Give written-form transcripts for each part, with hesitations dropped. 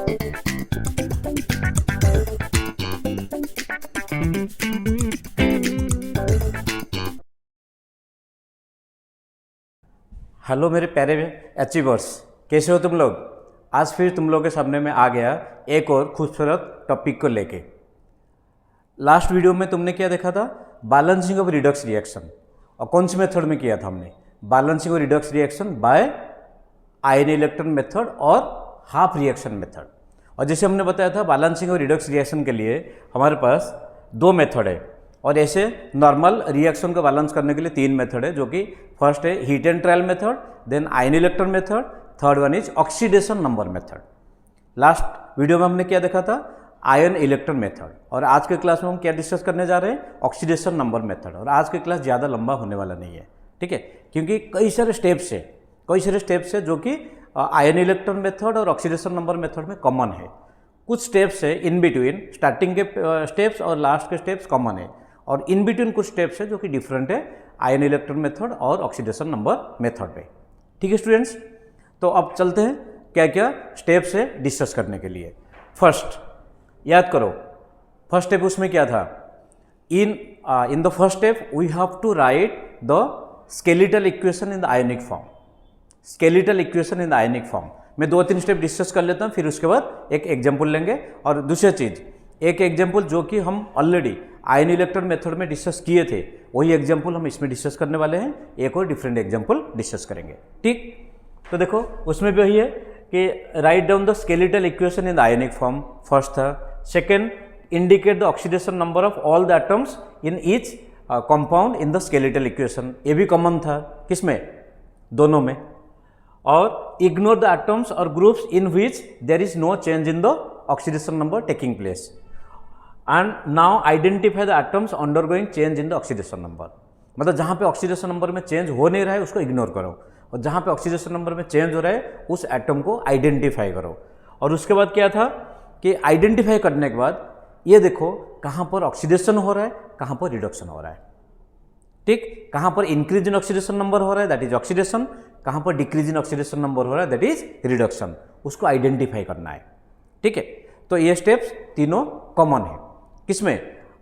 Hello मेरे प्यारे achievers, कैसे हो तुम लोग। आज फिर तुम लोगों के सामने में आ गया एक और खूबसूरत टॉपिक को लेके। लास्ट वीडियो में तुमने क्या देखा था, बैलेंसिंग ऑफ रिडक्स रिएक्शन। और कौन सी मेथड में किया था हमने, balancing of redox reaction by ion electron method और हाफ रिएक्शन मेथड। और जैसे हमने बताया था, बैलेंसिंग ऑफ रिडक्स रिएक्शन के लिए हमारे पास दो मेथड है, और ऐसे नॉर्मल रिएक्शन को बैलेंस करने के लिए तीन मेथड है, जो कि फर्स्ट है hit and trial method, then ion electron method, third one is oxidation number method. Last video में हमने क्या देखा था, आयन इलेक्ट्रॉन मेथड। और आज के क्लास में हम क्या डिस्कस करने जा रहे हैं, ऑक्सीडेशन नंबर मेथड। और आज के क्लास ज़्यादा लंबा होने वाला नहीं है, ठीक है, क्योंकि कई सारे स्टेप्स है जो कि आयन इलेक्ट्रॉन मेथड और ऑक्सीडेशन नंबर मेथड में कॉमन है। कुछ स्टेप्स है इन बिटवीन, स्टार्टिंग के स्टेप्स और लास्ट के स्टेप्स कॉमन है, और इन बिटवीन कुछ स्टेप्स है जो कि डिफरेंट है आयन इलेक्ट्रॉन मेथड और ऑक्सीडेशन नंबर मेथड पे। ठीक है स्टूडेंट्स, तो अब चलते हैं क्या क्या स्टेप्स है डिस्कस करने के लिए। फर्स्ट याद करो, फर्स्ट स्टेप उसमें क्या था, in the first step we have to write the skeletal equation in the ionic form. Skeletal equation in the ionic form मैं दो तीन स्टेप डिस्कस कर लेता हूँ, फिर उसके बाद एक एग्जाम्पल लेंगे। और दूसरी चीज़, एक एग्जाम्पल जो कि हम ऑलरेडी आयन इलेक्ट्रॉन मेथड में डिस्कस किए थे, वही एग्जाम्पल हम इसमें डिस्कस करने वाले हैं। एक और डिफरेंट एग्जाम्पल डिस्कस करेंगे, ठीक। तो देखो उसमें भी वही है कि write down the skeletal equation in the ionic form, first था। Second, indicate the oxidation number of all the atoms in each compound in the skeletal equation, ये भी कॉमन था किसमें, दोनों में। और इग्नोर द एटम्स और groups in which there is no change in the oxidation number taking place, and now identify the atoms undergoing change in the oxidation number. मतलब जहाँ पे ऑक्सीडेशन नंबर में चेंज हो नहीं रहा है उसको इग्नोर करो, और जहाँ पे ऑक्सीडेशन नंबर में चेंज हो रहा है उस एटम को आइडेंटिफाई करो। और उसके बाद क्या था कि आइडेंटिफाई करने के बाद ये देखो कहाँ पर ऑक्सीडेशन हो रहा है, कहाँ पर रिडक्शन हो रहा है, ठीक। कहाँ पर इंक्रीज इन ऑक्सीडेशन नंबर हो रहा है, दैट इज ऑक्सीडेशन। कहाँ पर डिक्रीज इन ऑक्सीडेशन नंबर हो रहा है, दैट इज रिडक्शन। उसको आइडेंटिफाई करना है, ठीक है। तो ये स्टेप्स तीनों कॉमन है किसमें,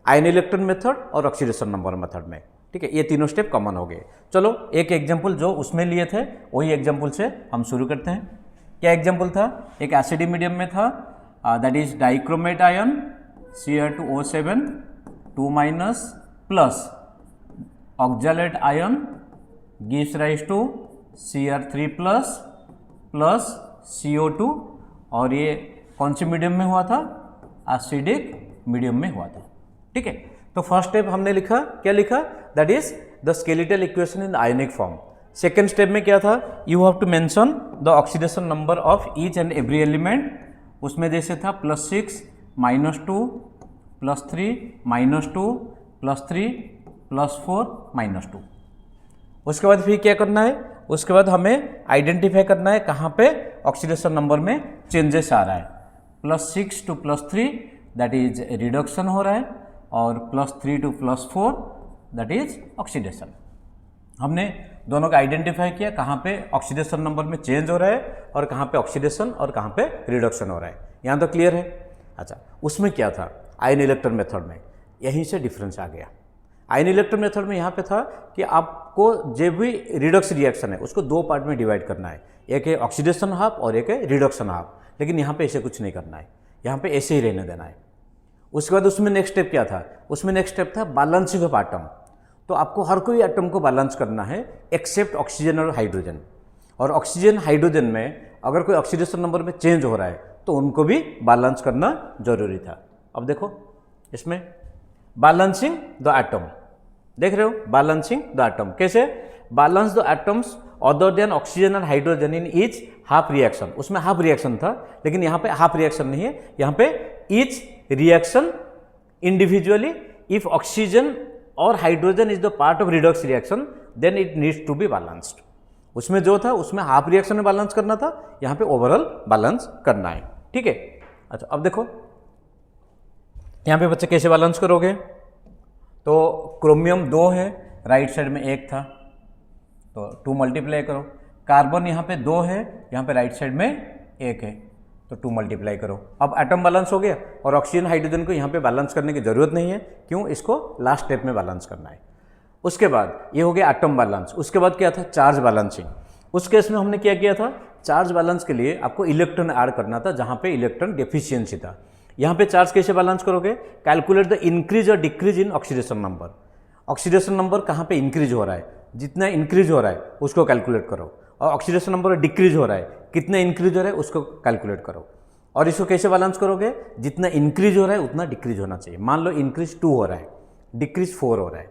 आयन इलेक्ट्रॉन मेथड और ऑक्सीडेशन नंबर मेथड में, ठीक है। ये तीनों स्टेप कॉमन हो गए। चलो एक एग्जांपल जो उसमें लिए थे वही एग्जांपल से हम शुरू करते हैं। क्या एग्जांपल था, एक एसिडिक मीडियम में था, that is dichromate ion Cr2O7 2- plus oxalate ion gives rise to Cr3 plus CO2। और ये कौन से मीडियम में हुआ था, एसिडिक मीडियम में हुआ था, ठीक है। तो फर्स्ट स्टेप हमने लिखा, क्या लिखा, that is the skeletal equation in the ionic form. Second step में क्या था, you have to mention the oxidation number of each and every element. उसमें जैसे था +6 -2 +3 -2 +3 +4 -2। उसके बाद फिर क्या करना है, उसके बाद हमें आइडेंटिफाई करना है कहाँ पे ऑक्सीडेशन नंबर में चेंजेस आ रहा है। +6 to +3 दैट इज रिडक्शन हो रहा है, और +3 to +4 दैट इज ऑक्सीडेशन। हमने दोनों का आइडेंटिफाई किया कहाँ पे ऑक्सीडेशन नंबर में चेंज हो रहा है और कहाँ पे ऑक्सीडेशन और कहाँ पे रिडक्शन हो रहा है। यहाँ तो क्लियर है। अच्छा, उसमें क्या था, आयन इलेक्ट्रॉन मेथड में यहीं से डिफरेंस आ गया। आयन इलेक्ट्रॉन मेथड में यहाँ पे था कि आपको जो भी रिडक्स रिएक्शन है उसको दो पार्ट में डिवाइड करना है, एक है ऑक्सीडेशन हाफ और एक है रिडक्शन हाफ। लेकिन यहाँ पे ऐसे कुछ नहीं करना है, यहाँ पे ऐसे ही रहने देना है। उसके बाद उसमें नेक्स्ट स्टेप क्या था, उसमें नेक्स्ट स्टेप था बैलेंसिंग ऑफ एटम। तो आपको हर कोई एटम को बैलेंस करना है एक्सेप्ट ऑक्सीजन और हाइड्रोजन। और ऑक्सीजन हाइड्रोजन में अगर कोई ऑक्सीडेशन नंबर में चेंज हो रहा है तो उनको भी बैलेंस करना जरूरी था। अब देखो इसमें बैलेंसिंग द एटम, देख रहे हो, बैलेंसिंग द एटम कैसे, balance the atoms other than oxygen and hydrogen in each half reaction. उसमें हाफ रिएक्शन था, लेकिन यहाँ पे हाफ रिएक्शन नहीं है, यहाँ पे each reaction individually if oxygen और hydrogen is the part of redox reaction then it needs to be balanced. उसमें जो था उसमें हाफ रिएक्शन में बैलेंस करना था, यहाँ पे ओवरऑल बैलेंस करना है, ठीक है। अच्छा अब देखो यहाँ पे बच्चे कैसे बैलेंस करोगे, तो क्रोमियम 2 है, राइट साइड में 1 था तो 2 मल्टीप्लाई करो। कार्बन यहाँ पे 2 है, यहाँ पे राइट साइड में 1 है तो 2 मल्टीप्लाई करो। अब एटम बैलेंस हो गया और ऑक्सीजन हाइड्रोजन को यहाँ पे बैलेंस करने की जरूरत नहीं है, क्यों, इसको लास्ट स्टेप में बैलेंस करना है। उसके बाद ये हो गया एटम बैलेंस। उसके बाद क्या था, चार्ज बैलेंसिंग। उस केस में हमने क्या किया था, चार्ज बैलेंस के लिए आपको इलेक्ट्रॉन ऐड करना था जहाँ पे इलेक्ट्रॉन डेफिशिएंसी था। यहाँ पे चार्ज कैसे बैलेंस करोगे, कैलकुलेट द इंक्रीज और decrease in oxidation number. Oxidation number कहाँ पे इंक्रीज हो रहा है, जितना इंक्रीज हो रहा है उसको कैलकुलेट करो, और ऑक्सीडेशन नंबर डिक्रीज हो रहा है, कितना इंक्रीज हो रहा है उसको कैलकुलेट करो। और इसको कैसे बैलेंस करोगे, जितना इंक्रीज हो रहा है उतना डिक्रीज होना चाहिए। मान लो इंक्रीज 2 हो रहा है, डिक्रीज 4 हो रहा है,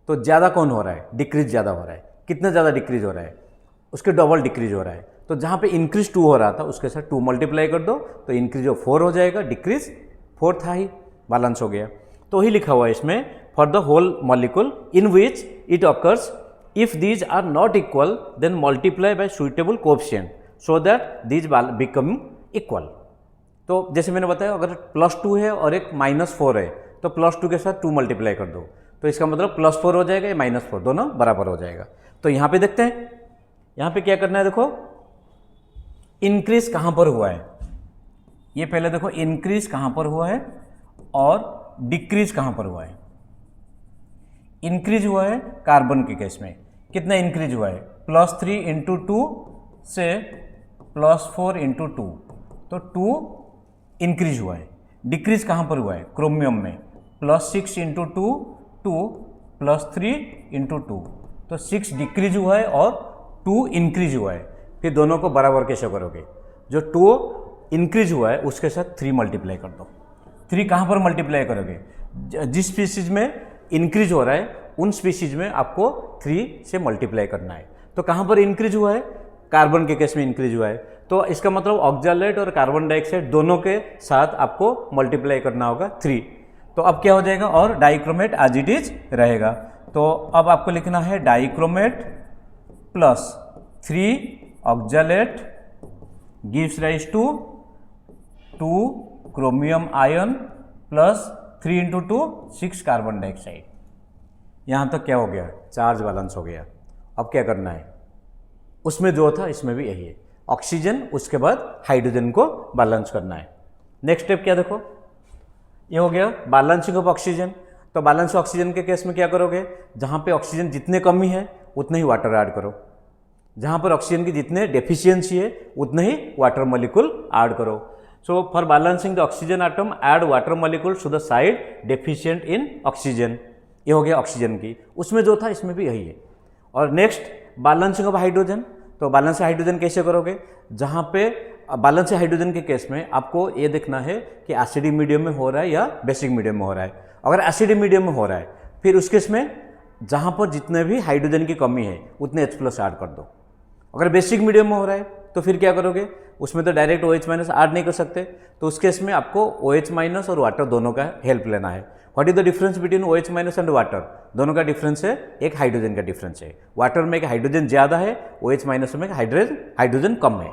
तो ज़्यादा कौन हो रहा है, डिक्रीज ज़्यादा हो रहा है। कितना ज़्यादा डिक्रीज हो रहा है, उसके डबल डिक्रीज हो रहा है। तो जहाँ पे इंक्रीज 2 हो रहा था उसके साथ 2 मल्टीप्लाई कर दो तो इंक्रीज 4 हो जाएगा, डिक्रीज 4 था ही, बैलेंस हो गया। तो वही लिखा हुआ है इसमें, for the whole molecule in which it occurs, if these are not equal then multiply by suitable coefficient so that these become equal. तो जैसे मैंने बताया, अगर +2 है और एक -4 है तो +2 के साथ 2 मल्टीप्लाई कर दो, तो इसका मतलब +4 हो जाएगा या -4, दोनों बराबर हो जाएगा। तो यहाँ पे देखते हैं, यहाँ पे क्या करना है, देखो इंक्रीज कहाँ पर हुआ है, ये पहले देखो इंक्रीज कहाँ पर हुआ है और डिक्रीज कहाँ पर हुआ है। इंक्रीज हुआ है कार्बन के केस में, कितना इंक्रीज हुआ है, +3 × 2 से +4 × 2, तो 2 इंक्रीज हुआ है। डिक्रीज कहाँ पर हुआ है, क्रोमियम में, +6 × 2 2 +3 × 2, तो 6 डिक्रीज हुआ है और 2 इंक्रीज हुआ है। फिर दोनों को बराबर कैसे करोगे, जो 2 इंक्रीज हुआ है उसके साथ 3 मल्टीप्लाई कर दो। 3 कहाँ पर मल्टीप्लाई करोगे, जिस स्पीसीज में इंक्रीज हो रहा है उन स्पीसीज में आपको 3 से मल्टीप्लाई करना है। तो कहाँ पर इंक्रीज हुआ है, कार्बन के केस में इंक्रीज हुआ है, तो इसका मतलब ऑक्जालेट और कार्बन डाइऑक्साइड दोनों के साथ आपको मल्टीप्लाई करना होगा 3। तो अब क्या हो जाएगा, और डाइक्रोमेट एज इट इज रहेगा। तो अब आपको लिखना है dichromate +3 oxalate gives rise to 2 chromium ion +3 × 2 6 carbon dioxide. यहाँ तक क्या हो गया, चार्ज बैलेंस हो गया। अब क्या करना है, उसमें जो था इसमें भी यही है, ऑक्सीजन उसके बाद हाइड्रोजन को बैलेंस करना है। नेक्स्ट स्टेप क्या, देखो ये हो गया बैलेंसिंग ऑफ ऑक्सीजन। तो बैलेंस ऑक्सीजन के केस में क्या करोगे, जहाँ पे ऑक्सीजन जितने कमी है उतने ही वाटर ऐड करो, जहाँ पर ऑक्सीजन की जितने डेफिशिएंसी है उतने ही वाटर मॉलिक्यूल ऐड करो। So for balancing the oxygen atom add water molecule to the side deficient in oxygen. ये हो गया ऑक्सीजन की, उसमें जो था इसमें भी यही है। और नेक्स्ट बैलेंसिंग ऑफ हाइड्रोजन। तो बैलेंस हाइड्रोजन कैसे करोगे, जहाँ पे बैलेंस हाइड्रोजन के केस में आपको ये देखना है कि एसिडिक मीडियम में हो रहा है या बेसिक मीडियम में हो रहा है। अगर एसिडिक मीडियम में हो रहा है फिर उस केस में जहाँ पर जितने भी हाइड्रोजन की कमी है उतने H+ ऐड कर दो। अगर बेसिक मीडियम में हो रहा है तो फिर क्या करोगे, उसमें तो डायरेक्ट OH- ऐड नहीं कर सकते, तो उस केस में आपको OH- और वाटर दोनों का हेल्प लेना है। What is the difference between OH- and water, दोनों का डिफरेंस है, एक हाइड्रोजन का डिफरेंस है। वाटर में एक हाइड्रोजन ज़्यादा है, OH- में हाइड्रोजन कम है।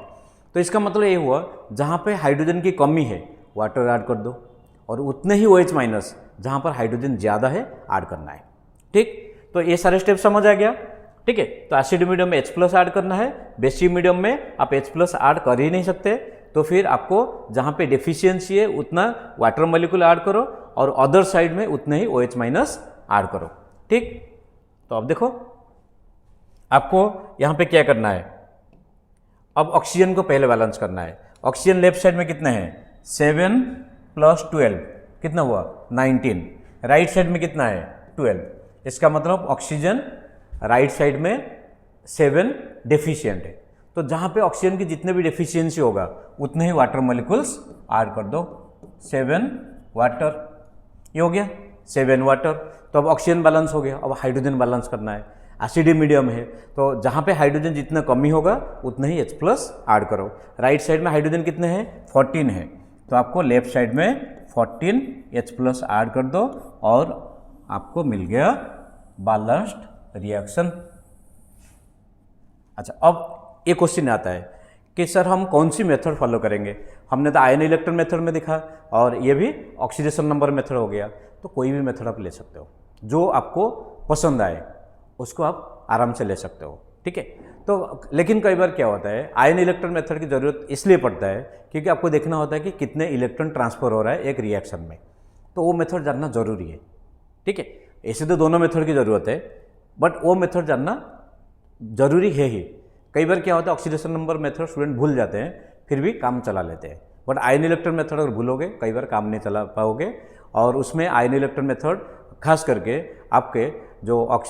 तो इसका मतलब ये हुआ, जहाँ पे हाइड्रोजन की कमी है वाटर ऐड कर दो, और उतने ही OH- जहाँ पर हाइड्रोजन ज़्यादा है ऐड करना है। ठीक, तो ये सारे स्टेप समझ आ गया। ठीक है, तो एसिड मीडियम में H+ ऐड करना है, बेसिक मीडियम में आप H+ ऐड कर ही नहीं सकते, तो फिर आपको जहाँ पे डेफिशिएंसी है उतना वाटर मॉलिक्यूल ऐड करो और अदर साइड में उतने ही OH- ऐड करो। ठीक, तो अब देखो आपको यहाँ पे क्या करना है, अब ऑक्सीजन को पहले बैलेंस करना है। ऑक्सीजन लेफ्ट साइड में कितने हैं, 7 + 12 कितना हुआ, 19। राइट साइड में कितना है, 12। इसका मतलब ऑक्सीजन राइट साइड में 7 डेफिशिएंट है। तो जहाँ पे ऑक्सीजन की जितने भी डेफिशिएंसी होगा उतने ही वाटर मॉलिक्यूल्स ऐड कर दो, 7 वाटर। ये हो गया 7 वाटर। तो अब ऑक्सीजन बैलेंस हो गया, अब हाइड्रोजन बैलेंस करना है। एसिडिक मीडियम है तो जहाँ पे हाइड्रोजन जितना कमी होगा उतने ही H+ ऐड करो। राइट साइड में हाइड्रोजन कितने हैं, 14 है, तो आपको लेफ्ट साइड में 14 H+ ऐड कर दो और आपको मिल गया बैलेंस्ड रिएक्शन। अच्छा, अब एक क्वेश्चन आता है कि सर हम कौन सी मेथड फॉलो करेंगे। हमने तो आयन इलेक्ट्रॉन मेथड में दिखा और ये भी ऑक्सीडेशन नंबर मेथड हो गया, तो कोई भी मेथड आप ले सकते हो, जो आपको पसंद आए उसको आप आराम से ले सकते हो। ठीक है, तो लेकिन कई बार क्या होता है, आयन इलेक्ट्रॉन मेथड की ज़रूरत इसलिए पड़ता है क्योंकि आपको देखना होता है कि कितने इलेक्ट्रॉन ट्रांसफर हो रहा है एक रिएक्शन में, तो वो मेथड जानना ज़रूरी है। ठीक है, ऐसे तो दोनों मेथड की ज़रूरत है, बट वो मेथड जानना ज़रूरी है ही। कई बार क्या होता है, ऑक्सीडेशन नंबर मेथड स्टूडेंट भूल जाते हैं, फिर भी काम चला लेते हैं, बट आयन इलेक्ट्रॉन मेथड अगर भूलोगे कई बार काम नहीं चला पाओगे। और उसमें आयन इलेक्ट्रॉन मेथड खास करके आपके जो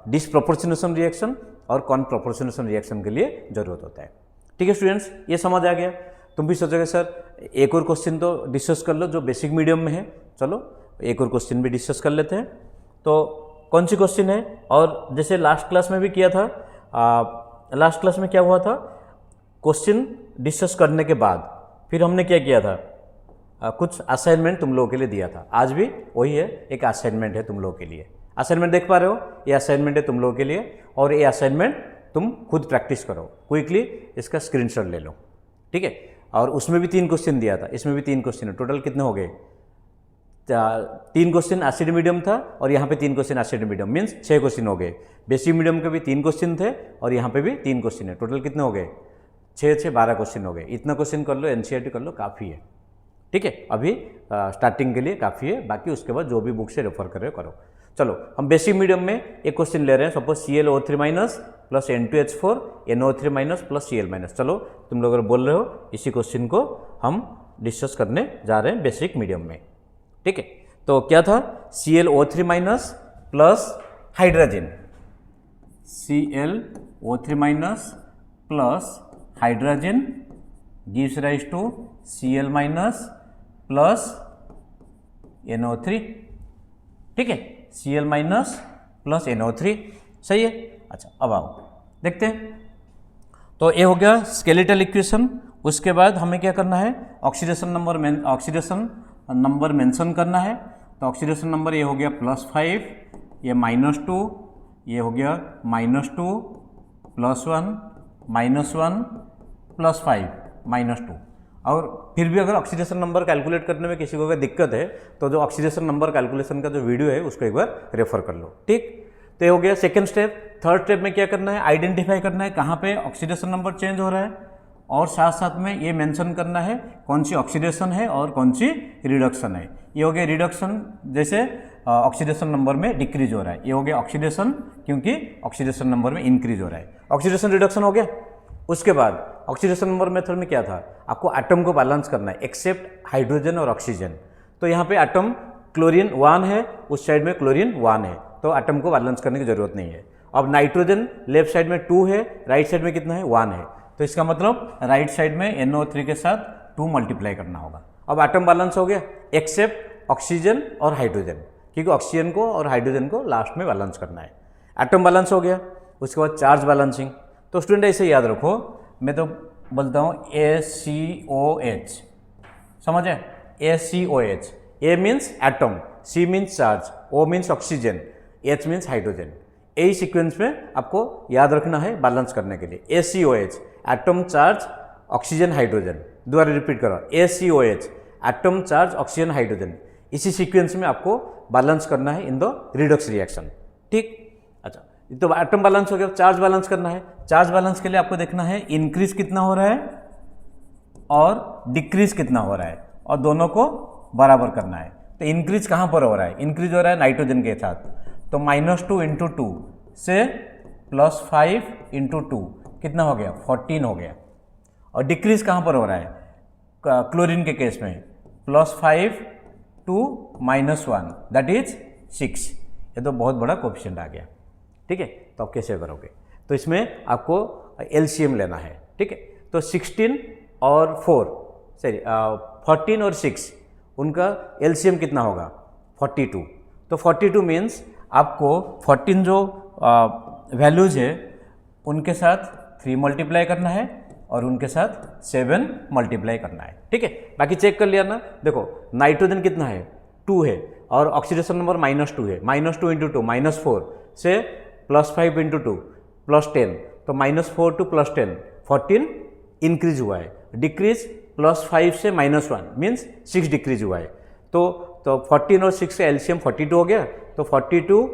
डिसप्रोपोर्शनेशन रिएक्शन और कॉन्प्रोपोर्शनेशन रिएक्शन के लिए ज़रूरत होता है। ठीक है स्टूडेंट्स, ये समझ आ गया। तुम भी सोचोगे सर एक और क्वेश्चन तो डिस्कस कर लो जो बेसिक मीडियम में है, चलो एक और क्वेश्चन भी डिस्कस कर लेते हैं। तो कौन सी क्वेश्चन है, और जैसे लास्ट क्लास में भी किया था, लास्ट क्लास में क्या हुआ था, क्वेश्चन डिस्कस करने के बाद फिर हमने क्या किया था, कुछ असाइनमेंट तुम लोगों के लिए दिया था। आज भी वही है, एक असाइनमेंट है तुम लोगों के लिए। असाइनमेंट देख पा रहे हो, ये असाइनमेंट है तुम लोगों के लिए, और ये असाइनमेंट तुम खुद प्रैक्टिस करो, क्विकली इसका स्क्रीनशॉट ले लो। ठीक है, और उसमें भी 3 क्वेश्चन दिया था, इसमें भी 3 क्वेश्चन है, टोटल कितने हो गए, 3 क्वेश्चन एसिड मीडियम था और यहाँ पे 3 question acid medium, means 6 question हो गए। बेसिक मीडियम के भी 3 क्वेश्चन थे और यहाँ पे भी 3 क्वेश्चन है, टोटल कितने हो गए, 6 12 क्वेश्चन हो गए। इतना क्वेश्चन कर लो, एनसीईआरटी कर लो, काफ़ी है। ठीक है, अभी स्टार्टिंग के लिए काफ़ी है, बाकी उसके बाद जो भी बुक से रेफर कर रहे हो करो। चलो हम बेसिक मीडियम में एक क्वेश्चन ले रहे हैं, suppose ClO3- plus N2H4 NO3- plus Cl-। चलो तुम लोग अगर बोल रहे हो, इसी क्वेश्चन को हम डिस्कस करने जा रहे हैं बेसिक मीडियम में। ठीक है, तो क्या था, ClO3- plus hydrogen, ClO3- plus hydrogen gives rise to Cl- plus NO3। ठीक है, Cl- प्लस NO3, सही है। अच्छा, अब आओ देखते हैं। तो ये हो गया स्केलेटल इक्वेशन। उसके बाद हमें क्या करना है, ऑक्सीडेशन नंबर मेंशन करना है। तो ऑक्सीडेशन नंबर ये हो गया +5, ये -2, ये हो गया -2 +1 -1 +5 -2। और फिर भी अगर ऑक्सीडेशन नंबर कैलकुलेट करने में किसी को अगर दिक्कत है तो जो ऑक्सीडेशन नंबर कैलकुलेशन का जो वीडियो है उसको एक बार रेफर कर लो। ठीक, तो ये हो गया सेकंड स्टेप। थर्ड स्टेप में क्या करना है, आइडेंटिफाई करना है कहाँ पे ऑक्सीडेशन नंबर चेंज हो रहा है, और साथ साथ में ये मेंशन करना है कौन सी ऑक्सीडेशन है और कौन सी रिडक्शन है। ये हो गया रिडक्शन, जैसे ऑक्सीडेशन नंबर में डिक्रीज हो रहा है। ये हो गया ऑक्सीडेशन, क्योंकि ऑक्सीडेशन नंबर में इंक्रीज हो रहा है। ऑक्सीडेशन रिडक्शन हो गया। उसके बाद ऑक्सीडेशन नंबर मेथड में क्या था, आपको एटम को बैलेंस करना है एक्सेप्ट हाइड्रोजन और ऑक्सीजन। तो यहाँ पे एटम क्लोरीन 1 है, उस साइड में क्लोरीन 1 है, तो एटम को बैलेंस करने की जरूरत नहीं है। अब नाइट्रोजन लेफ्ट साइड में 2 है, राइट साइड में कितना है, 1 है, तो इसका मतलब राइट साइड में NO3 के साथ 2 मल्टीप्लाई करना होगा। अब एटम बैलेंस हो गया एक्सेप्ट ऑक्सीजन और हाइड्रोजन, क्योंकि ऑक्सीजन को और हाइड्रोजन को लास्ट में बैलेंस करना है। एटम बैलेंस हो गया। उसके बाद चार्ज बैलेंसिंग। तो स्टूडेंट ऐसे याद रखो, मैं तो बोलता हूँ ACOH, समझे, ACOH। A means atom, C means charge, O means oxygen, H means hydrogen. यही सीक्वेंस में आपको याद रखना है बैलेंस करने के लिए। ACOH atom, charge, oxygen, hydrogen. दोबारा रिपीट करो, ACOH atom, charge, oxygen, hydrogen. इसी सीक्वेंस में आपको बैलेंस करना है इन द रिडक्स रिएक्शन। ठीक, अच्छा, तो एटम बैलेंस हो गया। चार्ज बैलेंस करना है। चार्ज बैलेंस के लिए आपको देखना है इंक्रीज कितना हो रहा है और डिक्रीज कितना हो रहा है, और दोनों को बराबर करना है। तो इंक्रीज कहाँ पर हो रहा है, इंक्रीज हो रहा है नाइट्रोजन के साथ, तो -2 × 2 से +5 × 2 कितना हो गया, 14 हो गया। और डिक्रीज कहाँ पर हो रहा है, क्लोरीन के केस में +5 to -1 दैट इज 6। ये तो बहुत बड़ा कोफिशिएंट आ गया। ठीक है, तो आप कैसे करोगे, तो इसमें आपको LCM लेना है। ठीक है, तो 16 और 14 और 6 उनका LCM कितना होगा, 42। तो 42 मीन्स आपको 14 जो वैल्यूज़ है उनके साथ 3 मल्टीप्लाई करना है और उनके साथ 7 मल्टीप्लाई करना है। ठीक है, बाकी चेक कर लिया ना। देखो नाइट्रोजन कितना है, 2 है, और ऑक्सीडेशन नंबर -2 है, -2 × 2 -4 से +5 × 2 +10, तो -4 to +10 14 इंक्रीज हुआ है। डिक्रीज +5 से -1 मीन्स 6 डिक्रीज हुआ है। तो 14 और 6 का LCM 42 हो गया। तो 42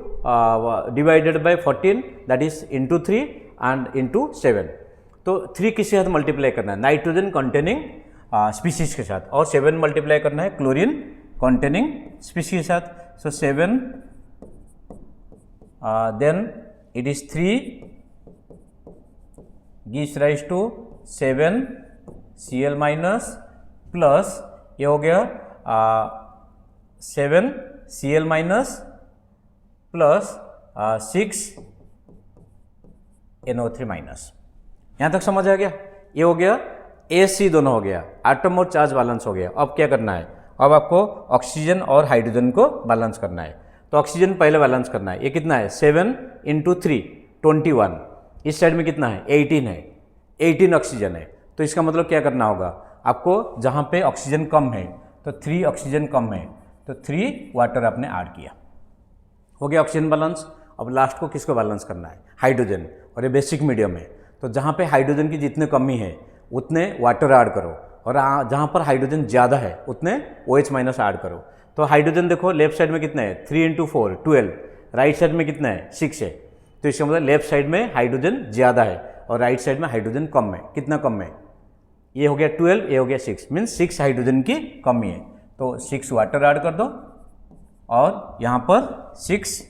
divided by 14 that is × 3 and into 7। तो 3 किसके साथ मल्टीप्लाई करना है, नाइट्रोजन कंटेनिंग स्पीसीज के साथ, और 7 मल्टीप्लाई करना है क्लोरीन कंटेनिंग स्पीसीज के साथ। So 7 then it is 3 gives rise to 7 Cl minus plus ये हो गया 7 Cl minus plus 6 NO3 minus. यहाँ तक समझ आ गया? ये हो गया AC दोनों हो गया, एटम और चार्ज बैलेंस हो गया। अब क्या करना है, अब आपको ऑक्सीजन और हाइड्रोजन को बैलेंस करना है। तो ऑक्सीजन पहले बैलेंस करना है। ये कितना है, 7 × 3 21। इस साइड में कितना है, 18 है, 18 ऑक्सीजन है। तो इसका मतलब क्या करना होगा आपको, जहाँ पे ऑक्सीजन कम है तो 3 ऑक्सीजन कम है तो 3 वाटर आपने ऐड किया, हो गया ऑक्सीजन बैलेंस। अब लास्ट को किसको बैलेंस करना है, हाइड्रोजन, और ये बेसिक मीडियम है। तो जहाँ पे हाइड्रोजन की जितनी कमी है उतने वाटर ऐड करो, और जहाँ पर हाइड्रोजन ज़्यादा है उतने OH माइनस ऐड करो। तो हाइड्रोजन देखो लेफ्ट साइड में कितना है, 3 × 4 12, राइट साइड में कितना है, 6 है। तो इसका मतलब लेफ्ट साइड में हाइड्रोजन ज़्यादा है और राइट साइड में हाइड्रोजन कम है। कितना कम है, ये हो गया 12, ये हो गया 6, मीन्स 6 हाइड्रोजन की कमी है। तो 6 वाटर ऐड कर दो, और यहाँ पर 6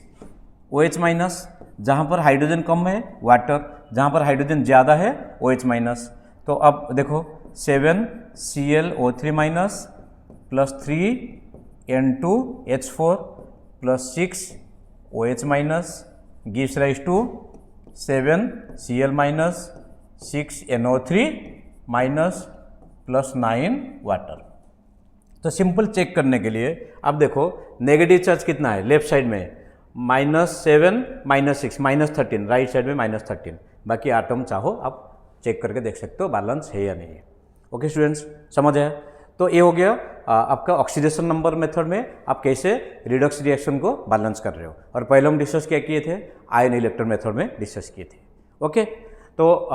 OH माइनस, जहाँ पर हाइड्रोजन कम है वाटर, जहाँ पर हाइड्रोजन ज़्यादा है OH माइनस। तो अब देखो 7 ClO3 minus plus 3 N2H4 plus 6 OH minus gives rise to 7 Cl minus 6 NO3 minus plus 9 water. तो सिंपल चेक करने के लिए अब देखो नेगेटिव चार्ज कितना है लेफ्ट साइड में, -7 -6 -13, राइट साइड में -13। बाकी आटम चाहो आप चेक करके देख सकते हो बैलेंस है या नहीं है। ओके स्टूडेंट्स, समझ आया? तो ये हो गया आपका ऑक्सीडेशन नंबर मेथड में आप कैसे रिडक्स रिएक्शन को बैलेंस कर रहे हो। और पहले हम डिस्कस क्या किए थे, आयन इलेक्ट्रॉन मेथड में डिस्कस किए थे। ओके, तो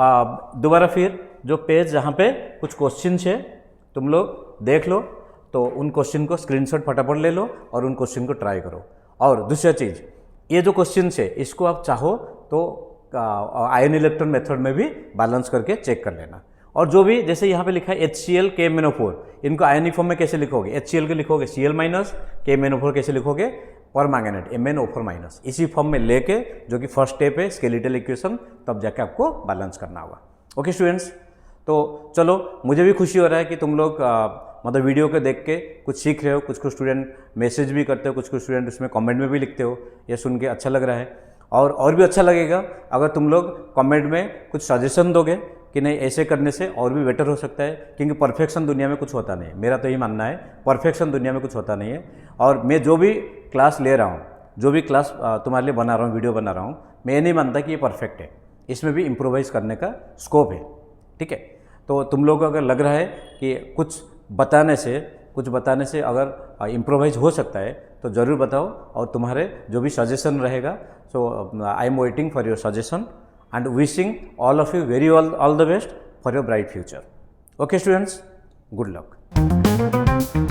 दोबारा फिर जो पेज जहाँ पे कुछ क्वेश्चन है तुम लोग देख लो, तो उन क्वेश्चन को स्क्रीनशॉट फटाफट ले लो और उन क्वेश्चन को ट्राई करो। और दूसरा चीज़, ये जो क्वेश्चन है इसको आप चाहो तो आयन इलेक्ट्रॉन मेथड में भी बैलेंस करके चेक कर लेना। और जो भी जैसे यहाँ पे लिखा है HCl KMnO4, इनको आयनिक फॉर्म में कैसे लिखोगे, HCl के लिखोगे Cl माइनस, KMnO4 कैसे लिखोगे, परमैंगनेट MnO4 माइनस, इसी फॉर्म में लेके जो कि फर्स्ट स्टेप है स्केलेटल इक्वेशन, तब जाके आपको बैलेंस करना होगा। ओके स्टूडेंट्स, तो चलो मुझे भी खुशी हो रहा है कि तुम लोग मतलब वीडियो को देख के कुछ सीख रहे हो, कुछ स्टूडेंट मैसेज भी करते हो, कुछ स्टूडेंट उसमें कमेंट में भी लिखते हो, ये सुन के अच्छा लग रहा है। और भी अच्छा लगेगा अगर तुम लोग कमेंट में कुछ सजेशन दोगे कि नहीं ऐसे करने से और भी बेटर हो सकता है, क्योंकि परफेक्शन दुनिया में कुछ होता नहीं है। मेरा तो यही मानना है, परफेक्शन दुनिया में कुछ होता नहीं है। और मैं जो भी क्लास ले रहा हूँ, जो भी क्लास तुम्हारे लिए बना रहा हूँ, वीडियो बना रहा हूँ, मैं ये नहीं मानता कि ये परफेक्ट है, इसमें भी इम्प्रोवाइज़ करने का स्कोप है। ठीक है, तो तुम लोग को अगर लग रहा है कि कुछ बताने से अगर इम्प्रोवाइज हो सकता है तो ज़रूर बताओ, और तुम्हारे जो भी सजेशन रहेगा, so I am waiting for your suggestion and wishing all of you all the best for your bright future. Okay students, good luck.